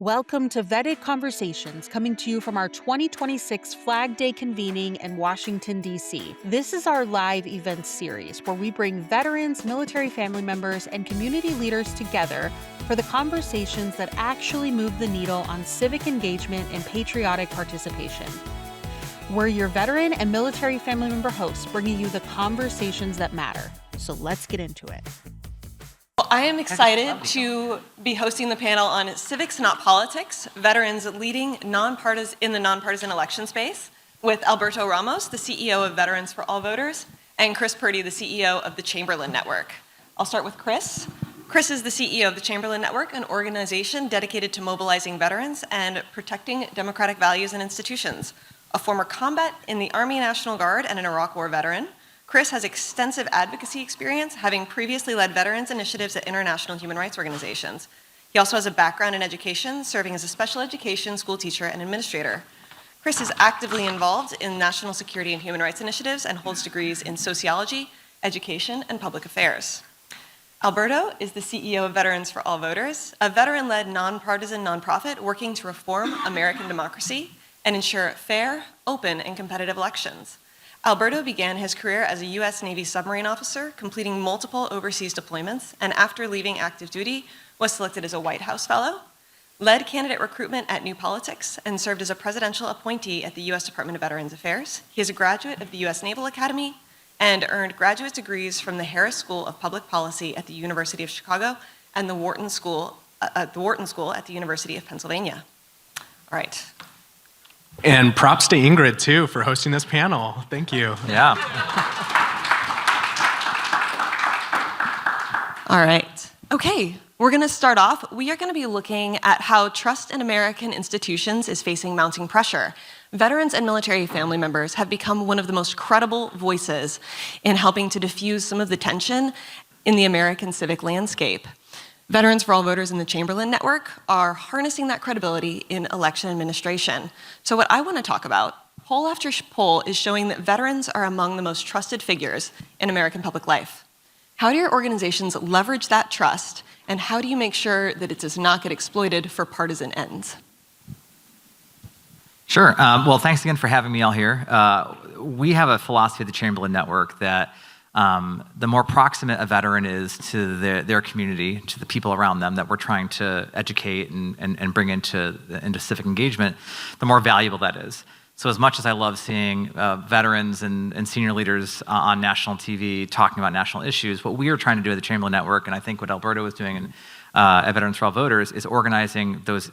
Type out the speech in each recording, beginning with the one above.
Welcome to Vetted Conversations, coming to you from our 2026 Flag Day convening in Washington, D.C. This is our live events series where we bring veterans, military family members, and community leaders together for the conversations that actually move the needle on civic engagement and patriotic participation. We're your veteran and military family member hosts, bringing you the conversations that matter. So let's get into it. I am excited to be hosting the panel on Civics, Not Politics, Veterans Leading in the Nonpartisan Election Space with Alberto Ramos, the CEO of Veterans for All Voters, and Chris Purdy, the CEO of the Chamberlain Network. I'll start with Chris. Chris is the CEO of the Chamberlain Network, an organization dedicated to mobilizing veterans and protecting democratic values and institutions. A former combat in the Army National Guard and an Iraq War veteran, Chris has extensive advocacy experience, having previously led veterans initiatives at international human rights organizations. He also has a background in education, serving as a special education school teacher and administrator. Chris is actively involved in national security and human rights initiatives and holds degrees in sociology, education, and public affairs. Alberto is the CEO of Veterans for All Voters, a veteran-led nonpartisan nonprofit working to reform American democracy and ensure fair, open, and competitive elections. Alberto began his career as a U.S. Navy submarine officer, completing multiple overseas deployments, and after leaving active duty, was selected as a White House Fellow, led candidate recruitment at New Politics, and served as a presidential appointee at the U.S. Department of Veterans Affairs. He is a graduate of the U.S. Naval Academy and earned graduate degrees from the Harris School of Public Policy at the University of Chicago and the Wharton School at the University of Pennsylvania. All right. And props to Ingrid, too, for hosting this panel. Thank you. Yeah. All right. Okay, we're going to start off. We are going to be looking at how trust in American institutions is facing mounting pressure. Veterans and military family members have become one of the most credible voices in helping to diffuse some of the tension in the American civic landscape. Veterans for All Voters and the Chamberlain Network are harnessing that credibility in election administration. So what I want to talk about, poll after poll, is showing that veterans are among the most trusted figures in American public life. How do your organizations leverage that trust, and how do you make sure that it does not get exploited for partisan ends? Sure. Well, thanks again for having me all here. We have a philosophy at the Chamberlain Network that the more proximate a veteran is to their community, to the people around them that we're trying to educate and bring into civic engagement, the more valuable that is. So as much as I love seeing veterans and senior leaders on national TV talking about national issues, what we are trying to do at the Chamberlain Network, and I think what Alberto was doing at Veterans for All Voters, is organizing those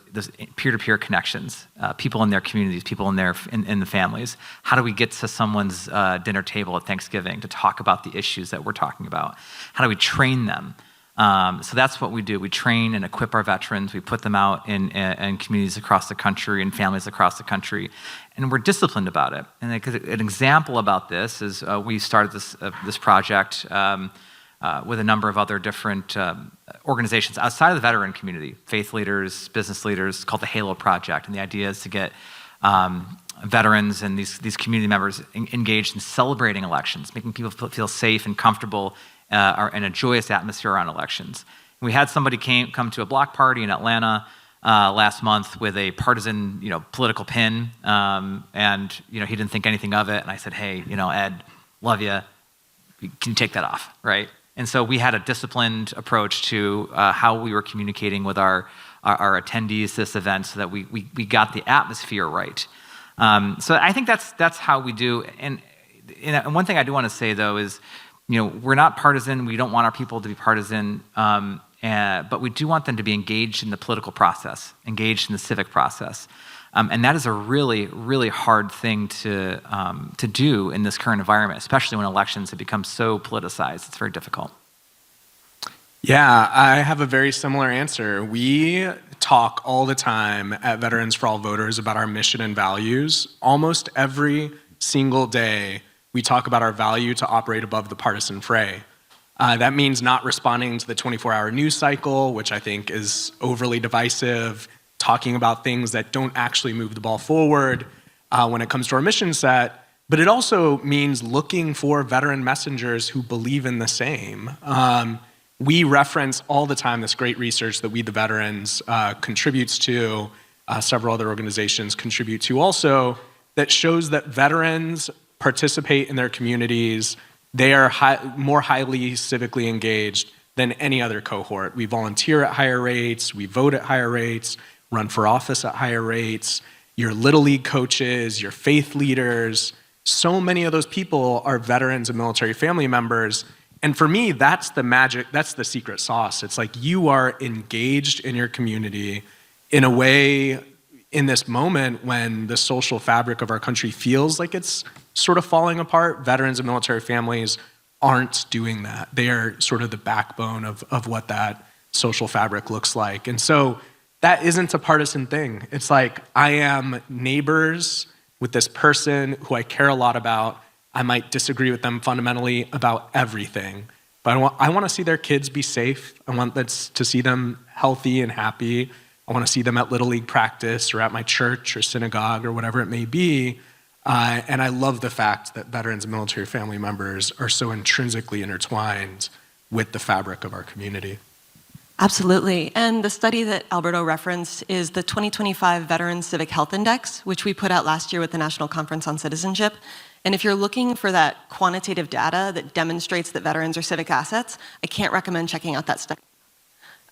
peer-to-peer connections, people in their communities, people in the families. How do we get to someone's dinner table at Thanksgiving to talk about the issues that we're talking about? How do we train them? So that's what we do. We train and equip our veterans. We put them out in communities across the country and families across the country, and we're disciplined about it. And an example about this is we started this project with a number of other different organizations outside of the veteran community, faith leaders, business leaders, called the Halo Project. And the idea is to get veterans and these community members engaged in celebrating elections, making people feel safe and comfortable in a joyous atmosphere around elections. And we had somebody come to a block party in Atlanta last month with a partisan, political pin, and he didn't think anything of it. And I said, "Hey, Ed, love you. Can you take that off?" Right? And so we had a disciplined approach to how we were communicating with our attendees to this event, so that we got the atmosphere right. So I think that's how we do. And one thing I do want to say, though, is we're not partisan. We don't want our people to be partisan, but we do want them to be engaged in the political process, engaged in the civic process. And that is a really, really hard thing to do in this current environment, especially when elections have become so politicized. It's very difficult. Yeah, I have a very similar answer. We talk all the time at Veterans for All Voters about our mission and values. Almost every single day, we talk about our value to operate above the partisan fray. That means not responding to the 24-hour news cycle, which I think is overly divisive, talking about things that don't actually move the ball forward when it comes to our mission set. But it also means looking for veteran messengers who believe in the same. we reference all the time this great research that We the Veterans contributes to, several other organizations contribute to also, that shows that veterans participate in their communities. They are more highly civically engaged than any other cohort. We volunteer at higher rates, we vote at higher rates, run for office at higher rates. Your Little League coaches, your faith leaders, so many of those people are veterans and military family members. And for me, that's the magic, that's the secret sauce. It's like you are engaged in your community in a way in this moment when the social fabric of our country feels like it's sort of falling apart. Veterans and military families aren't doing that. They are sort of the backbone of what that social fabric looks like. And so that isn't a partisan thing. It's like I am neighbors with this person who I care a lot about. I might disagree with them fundamentally about everything, but I want to see their kids be safe. I want to see them healthy and happy. I want to see them at Little League practice or at my church or synagogue or whatever it may be. And I love the fact that veterans and military family members are so intrinsically intertwined with the fabric of our community. Absolutely. And the study that Alberto referenced is the 2025 Veteran Civic Health Index, which we put out last year with the National Conference on Citizenship. And if you're looking for that quantitative data that demonstrates that veterans are civic assets, I can't recommend checking out that study.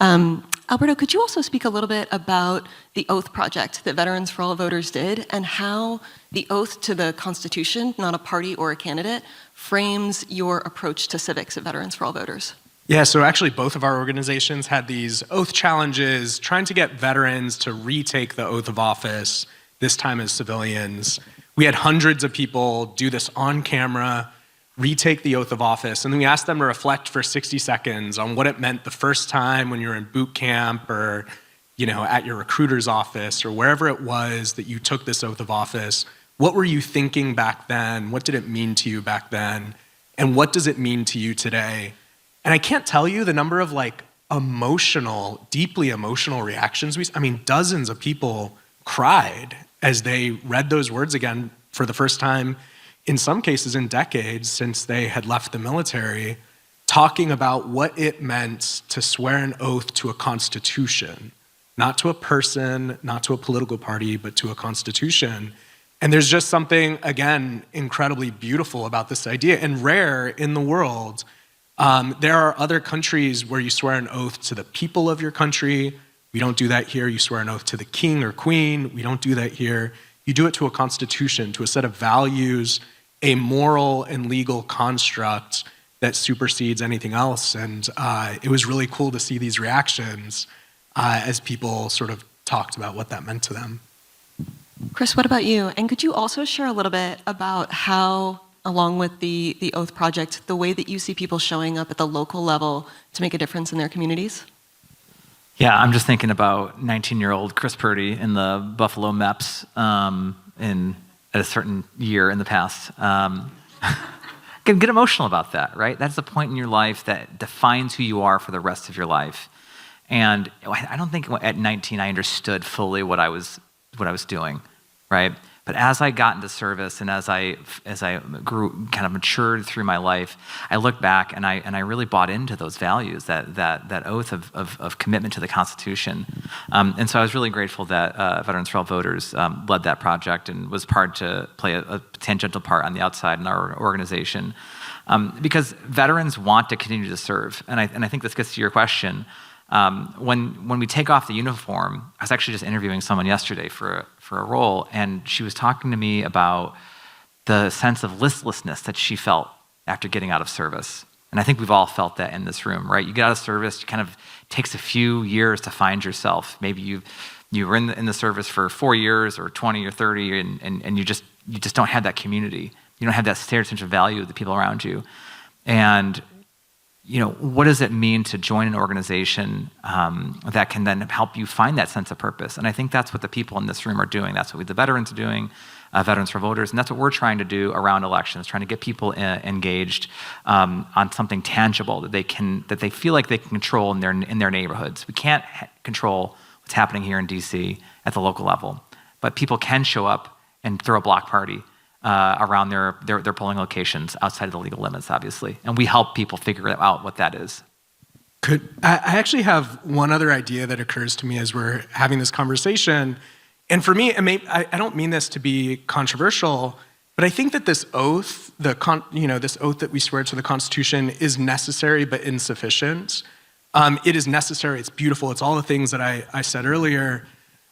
Alberto, could you also speak a little bit about the Oath Project that Veterans for All Voters did and how the oath to the Constitution, not a party or a candidate, frames your approach to civics at Veterans for All Voters? Yeah, so actually both of our organizations had these oath challenges trying to get veterans to retake the oath of office, this time as civilians. We had hundreds of people do this on camera, retake the oath of office, and then we asked them to reflect for 60 seconds on what it meant the first time when you were in boot camp or at your recruiter's office or wherever it was that you took this oath of office. What were you thinking back then? What did it mean to you back then? And what does it mean to you today? And I can't tell you the number of deeply emotional reactions. Dozens of people cried as they read those words again for the first time, in some cases in decades since they had left the military, talking about what it meant to swear an oath to a constitution, not to a person, not to a political party, but to a constitution. And there's just something, again, incredibly beautiful about this idea and rare in the world. There are other countries where you swear an oath to the people of your country. We don't do that here. You swear an oath to the king or queen. We don't do that here. You do it to a constitution, to a set of values, a moral and legal construct that supersedes anything else. And it was really cool to see these reactions as people sort of talked about what that meant to them. Chris, what about you? And could you also share a little bit about how, along with the Oath Project, the way that you see people showing up at the local level to make a difference in their communities? Yeah, I'm just thinking about 19-year-old Chris Purdy in the Buffalo Meps at a certain year in the past. Get emotional about that, right? That's the point in your life that defines who you are for the rest of your life. And I don't think at 19 I understood fully what I was doing, right? But as I got into service and as I grew, kind of matured through my life, I look back and I really bought into those values, that oath of commitment to the Constitution. And so I was really grateful that Veterans for All Voters led that project and was to play a tangential part on the outside in our organization. Because veterans want to continue to serve. And I think this gets to your question. When we take off the uniform, I was actually just interviewing someone yesterday for a role, and she was talking to me about the sense of listlessness that she felt after getting out of service. And I think we've all felt that in this room, right? You get out of service, it kind of takes a few years to find yourself. Maybe you were in the service for 4 years or 20 or 30, and you just don't have that community. You don't have that shared sense of value of the people around you. And what does it mean to join an organization that can then help you find that sense of purpose? And I think that's what the people in this room are doing. That's what the veterans are doing, Veterans for Voters, and that's what we're trying to do around elections, trying to get people engaged on something tangible that they feel like they can control in their neighborhoods. We can't control what's happening here in DC at the local level, but people can show up and throw a block party around their polling locations outside of the legal limits, obviously. And we help people figure out what that is. I actually have one other idea that occurs to me as we're having this conversation. And for me, I don't mean this to be controversial, but I think that this oath, this oath that we swear to the Constitution is necessary but insufficient. It is necessary, it's beautiful, it's all the things that I said earlier.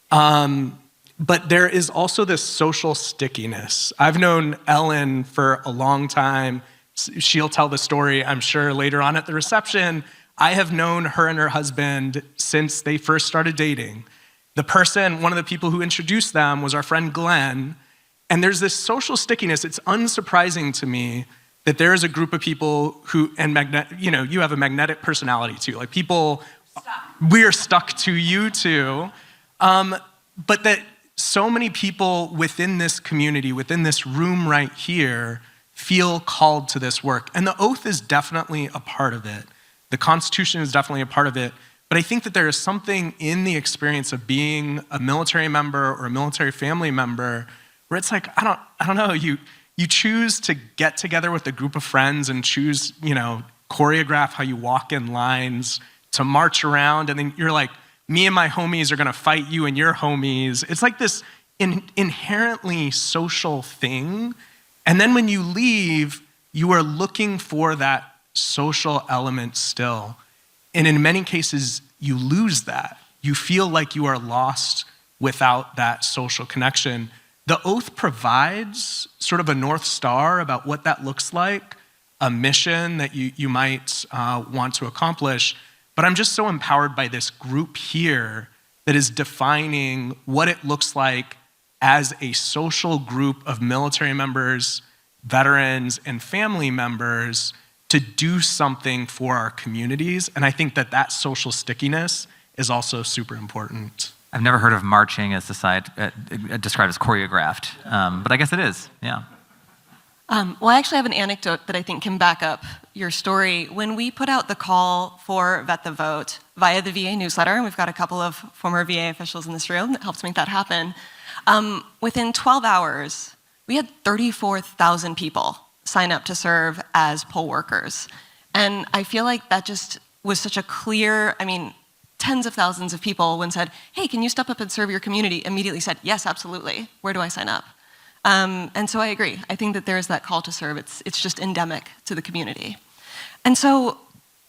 But there is also this social stickiness. I've known Ellen for a long time. She'll tell the story, I'm sure, later on at the reception. I have known her and her husband since they first started dating. One of the people who introduced them was our friend Glenn. And there's this social stickiness. It's unsurprising to me that there is a group of people who, you have a magnetic personality too. Like people, we're stuck to you too. But that so many people within this community, within this room right here, feel called to this work. And the oath is definitely a part of it. The Constitution is definitely a part of it. But I think that there is something in the experience of being a military member or a military family member where it's like, I don't know, you choose to get together with a group of friends and choose, choreograph how you walk in lines, to march around, and then you're like, me and my homies are gonna fight you and your homies. It's like this inherently social thing. And then when you leave, you are looking for that social element still. And in many cases, you lose that. You feel like you are lost without that social connection. The oath provides sort of a North Star about what that looks like, a mission that you might want to accomplish. But I'm just so empowered by this group here that is defining what it looks like as a social group of military members, veterans, and family members to do something for our communities. And I think that social stickiness is also super important. I've never heard of marching as described as choreographed, but I guess it is, yeah. Well, I actually have an anecdote that I think can back up your story. When we put out the call for Vet the Vote via the VA newsletter, and we've got a couple of former VA officials in this room that helps make that happen, within 12 hours, we had 34,000 people sign up to serve as poll workers. And I feel like that just was such a clear, tens of thousands of people, when said, hey, can you step up and serve your community, immediately said, yes, absolutely. Where do I sign up? And so I agree. I think that there is that call to serve. It's just endemic to the community. And so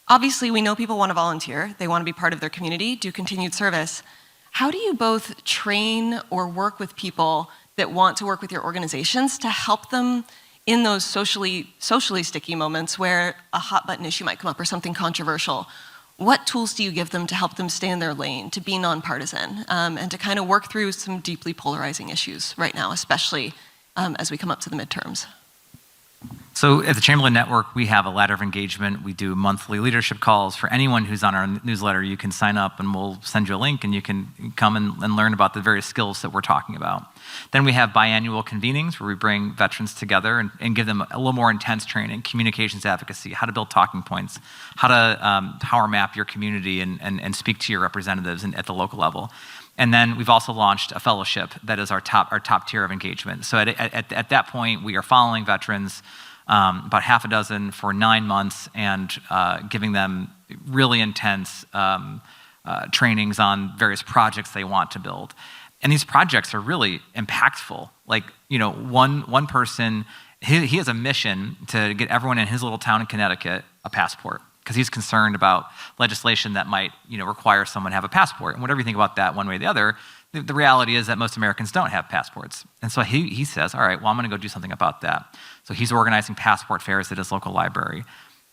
obviously we know people want to volunteer. They want to be part of their community, do continued service. How do you both train or work with people that want to work with your organizations to help them in those socially sticky moments where a hot button issue might come up or something controversial? What tools do you give them to help them stay in their lane, to be nonpartisan, and to kind of work through some deeply polarizing issues right now, especially as we come up to the midterms? So at the Chamberlain Network, we have a ladder of engagement. We do monthly leadership calls. For anyone who's on our newsletter, you can sign up and we'll send you a link and you can come and learn about the various skills that we're talking about. Then we have biannual convenings where we bring veterans together and give them a little more intense training, communications advocacy, how to build talking points, how to power map your community and speak to your representatives at the local level. And then we've also launched a fellowship that is our top tier of engagement. So at that point, we are following veterans, about half a dozen for 9 months, and giving them really intense trainings on various projects they want to build. And these projects are really impactful. Like, one person, he has a mission to get everyone in his little town in Connecticut a passport, because he's concerned about legislation that might, require someone to have a passport. And whatever you think about that one way or the other, the reality is that most Americans don't have passports. And so he says, all right, well, I'm gonna go do something about that. So he's organizing passport fairs at his local library.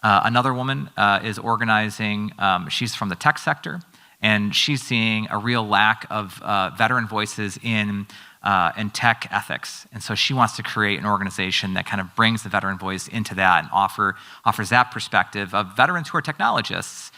Another woman is organizing, she's from the tech sector, and she's seeing a real lack of veteran voices in tech ethics. And so she wants to create an organization that kind of brings the veteran voice into that and offers that perspective of veterans who are technologists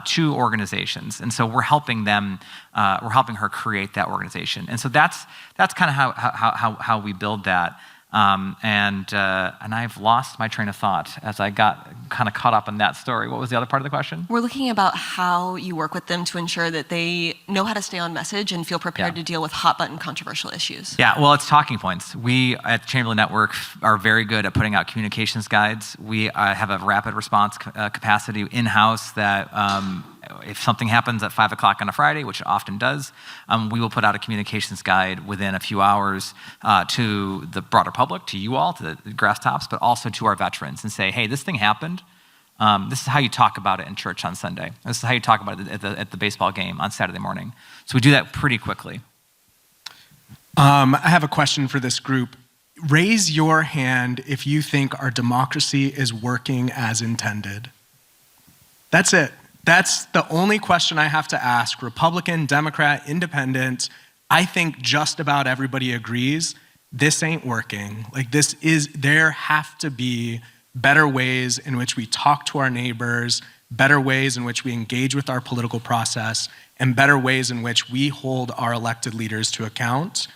to organizations. And so we're helping her create that organization. And so that's kind of how we build that. And I've lost my train of thought as I got kind of caught up in that story. What was the other part of the question? We're looking about how you work with them to ensure that they know how to stay on message and feel prepared to deal with hot button controversial issues. Yeah, well, it's talking points. We at Chamberlain Network are very good at putting out communications guides. We have a rapid response capacity in-house that if something happens at 5 o'clock on a Friday, which it often does, we will put out a communications guide within a few hours to the broader public, to you all, to the grass tops, but also to our veterans and say, hey, this thing happened. This is how you talk about it in church on Sunday. This is how you talk about it at the baseball game on Saturday morning. So we do that pretty quickly. I have a question for this group. Raise your hand if you think our democracy is working as intended. That's it. That's the only question I have to ask. Republican, Democrat, Independent, I think just about everybody agrees this ain't working. Like there have to be better ways in which we talk to our neighbors, better ways in which we engage with our political process, and better ways in which we hold our elected leaders to account.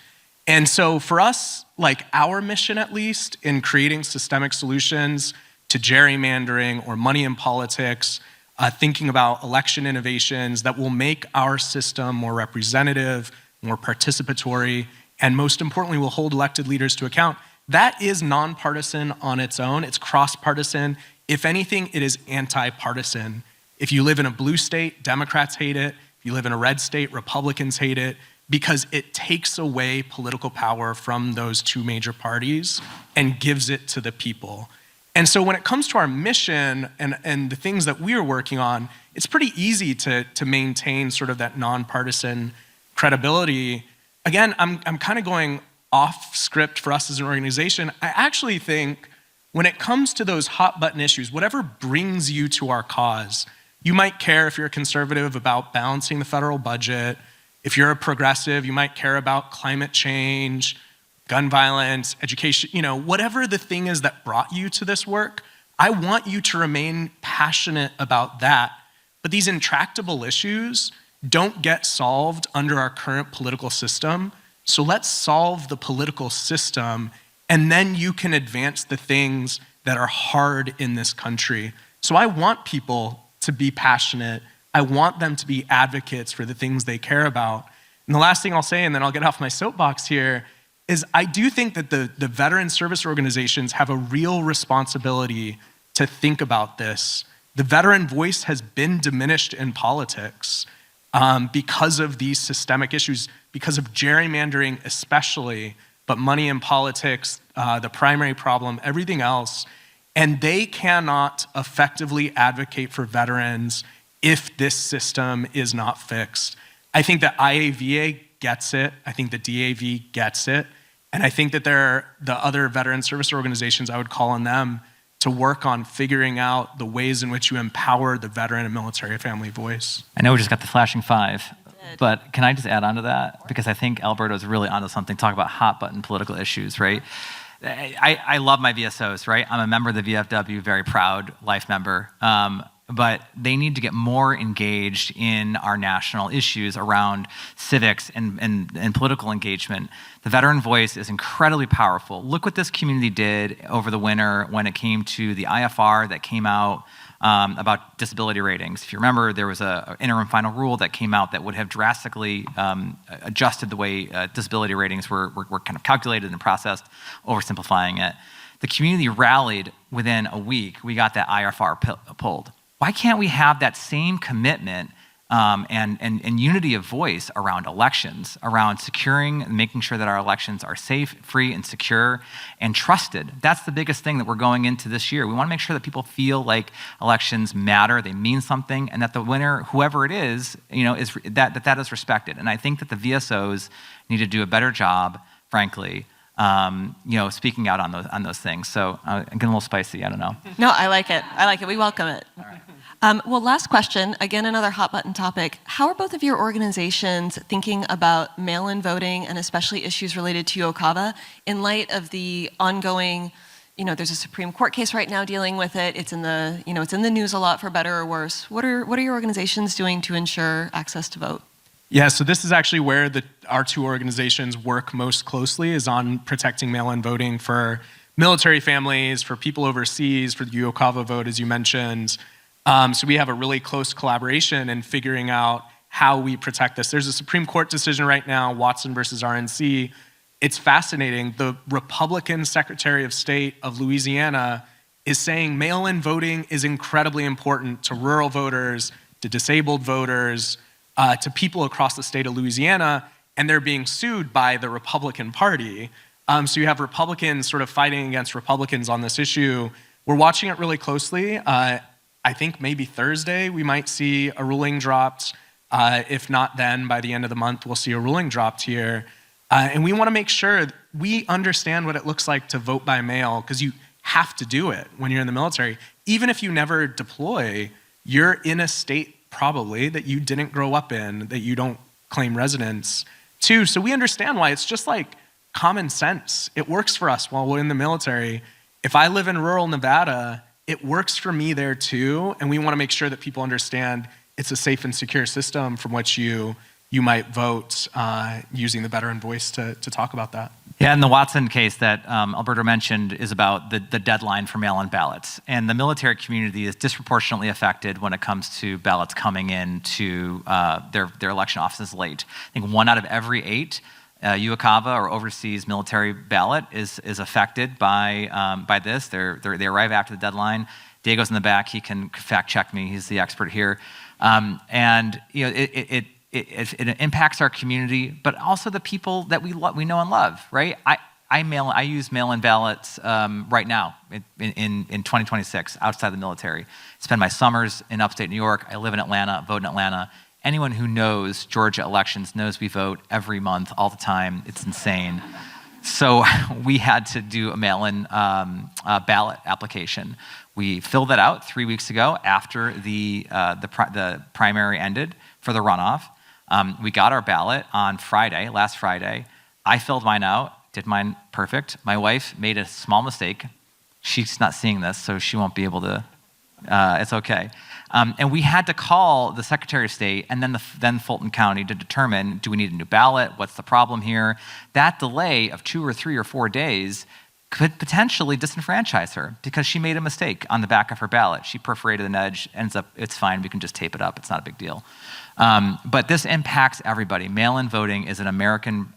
And so for us, like our mission at least, in creating systemic solutions to gerrymandering or money in politics, thinking about election innovations that will make our system more representative, more participatory, and most importantly, will hold elected leaders to account. That is nonpartisan on its own. It's cross-partisan. If anything, it is anti-partisan. If you live in a blue state, Democrats hate it. If you live in a red state, Republicans hate it, because it takes away political power from those two major parties and gives it to the people. And so when it comes to our mission and the things that we're working on, it's pretty easy to maintain sort of that nonpartisan credibility. Again, I'm kind of going off script for us as an organization. I actually think when it comes to those hot button issues, whatever brings you to our cause, you might care if you're a conservative about balancing the federal budget. If you're a progressive, you might care about climate change, gun violence, education, whatever the thing is that brought you to this work, I want you to remain passionate about that. But these intractable issues don't get solved under our current political system. So let's solve the political system, and then you can advance the things that are hard in this country. So I want people to be passionate. I want them to be advocates for the things they care about. And the last thing I'll say, and then I'll get off my soapbox here, is I do think that the veteran service organizations have a real responsibility to think about this. The veteran voice has been diminished in politics because of these systemic issues, because of gerrymandering especially, but money in politics, the primary problem, everything else. And they cannot effectively advocate for veterans if this system is not fixed. I think that IAVA gets it. I think the DAV gets it. And I think that the other veteran service organizations, I would call on them to work on figuring out the ways in which you empower the veteran and military family voice. I know we just got the flashing 5, but can I just add on to that? Because I think Alberto's really onto something, talk about hot button political issues, right? I love my VSOs, right? I'm a member of the VFW, very proud life member. But they need to get more engaged in our national issues around civics and political engagement. The veteran voice is incredibly powerful. Look what this community did over the winter when it came to the IFR that came out about disability ratings. If you remember, there was an interim final rule that came out that would have drastically adjusted the way disability ratings were kind of calculated and processed, oversimplifying it. The community rallied within a week. We got that IFR pulled. Why can't we have that same commitment and unity of voice around elections, around securing and making sure that our elections are safe, free, and secure, and trusted? That's the biggest thing that we're going into this year. We want to make sure that people feel like elections matter, they mean something, and that the winner, whoever it is, that is respected. And I think that the VSOs need to do a better job, frankly, speaking out on those things. So I'm getting a little spicy, I don't know. No, I like it. We welcome it. All right. Well, last question, again, another hot button topic. How are both of your organizations thinking about mail-in voting and especially issues related to Ocava in light of the ongoing, there's a Supreme Court case right now dealing with it. It's in the news a lot for better or worse. What are your organizations doing to ensure access to vote? Yeah, so this is actually where our two organizations work most closely, is on protecting mail-in voting for military families, for people overseas, for the UOCAVA vote, as you mentioned. So we have a really close collaboration in figuring out how we protect this. There's a Supreme Court decision right now, Watson versus RNC. It's fascinating. The Republican Secretary of State of Louisiana is saying mail-in voting is incredibly important to rural voters, to disabled voters, to people across the state of Louisiana, and they're being sued by the Republican Party. So you have Republicans sort of fighting against Republicans on this issue. We're watching it really closely. I think maybe Thursday we might see a ruling dropped. If not then, by the end of the month, we'll see a ruling dropped here. And we want to make sure we understand what it looks like to vote by mail, because you have to do it when you're in the military. Even if you never deploy, you're in a state probably that you didn't grow up in, that you don't claim residence to. So we understand why. It's just like common sense. It works for us while we're in the military. If I live in rural Nevada, it works for me there too. And we want to make sure that people understand it's a safe and secure system from which you might vote, using the veteran voice to talk about that. Yeah, and the Watson case that Alberto mentioned is about the deadline for mail-in ballots. And the military community is disproportionately affected when it comes to ballots coming in to their election offices late. I think 1 out of every 8 UOCAVA or overseas military ballot is affected by this. They arrive after the deadline. Diego's in the back. He can fact check me. He's the expert here. And you know, it impacts our community, but also the people that we know and love, right? I use mail-in ballots right now in 2026 outside the military. I spend my summers in upstate New York. I live in Atlanta, vote in Atlanta. Anyone who knows Georgia elections knows we vote every month, all the time. It's insane. So we had to do a mail-in ballot application. We filled that out 3 weeks ago after the primary ended for the runoff. We got our ballot on Friday, last Friday. I filled mine out, did mine perfect. My wife made a small mistake. She's not seeing this, so she won't be able to, it's okay. And we had to call the Secretary of State and then Fulton County to determine, do we need a new ballot? What's the problem here? That delay of 2 or 3 or 4 days could potentially disenfranchise her because she made a mistake on the back of her ballot. She perforated an edge, ends up, it's fine, we can just tape it up, it's not a big deal. But this impacts everybody. Mail-in voting is an American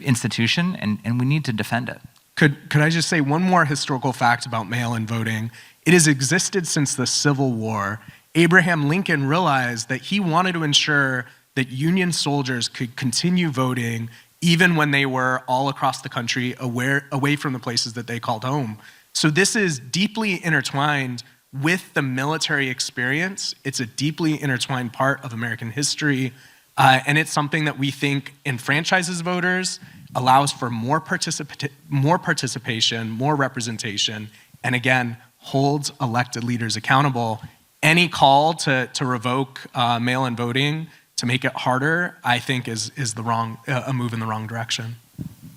institution, and we need to defend it. Could I just say one more historical fact about mail-in voting? It has existed since the Civil War. Abraham Lincoln realized that he wanted to ensure that Union soldiers could continue voting even when they were all across the country, away from the places that they called home. So this is deeply intertwined with the military experience. It's a deeply intertwined part of American history, and it's something that we think enfranchises voters, allows for more participation, more representation, and again, holds elected leaders accountable. Any call to revoke mail-in voting, to make it harder, I think is a move in the wrong direction.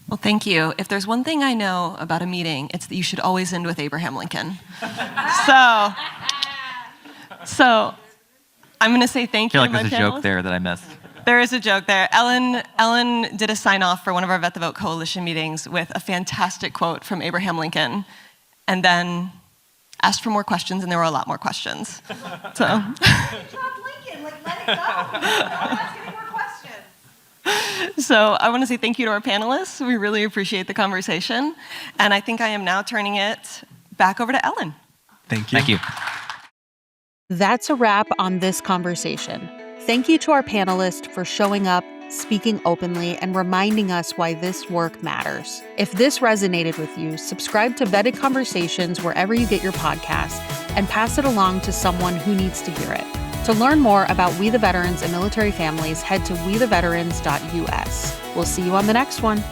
Well, thank you. If there's one thing I know about a meeting, it's that you should always end with Abraham Lincoln. So I'm going to say thank you to my panelists. I feel like there's a joke there that I missed. There is a joke there. Ellen did a sign-off for one of our Vet the Vote Coalition meetings with a fantastic quote from Abraham Lincoln, and then asked for more questions, and there were a lot more questions. So. Lincoln, let it go. Don't ask any more questions. So I want to say thank you to our panelists. We really appreciate the conversation. And I think I am now turning it back over to Ellen. Thank you. Thank you. That's a wrap on this conversation. Thank you to our panelists for showing up, speaking openly, and reminding us why this work matters. If this resonated with you, subscribe to Vetted Conversations wherever you get your podcasts and pass it along to someone who needs to hear it. To learn more about We the Veterans and military families, head to wetheveterans.us. We'll see you on the next one.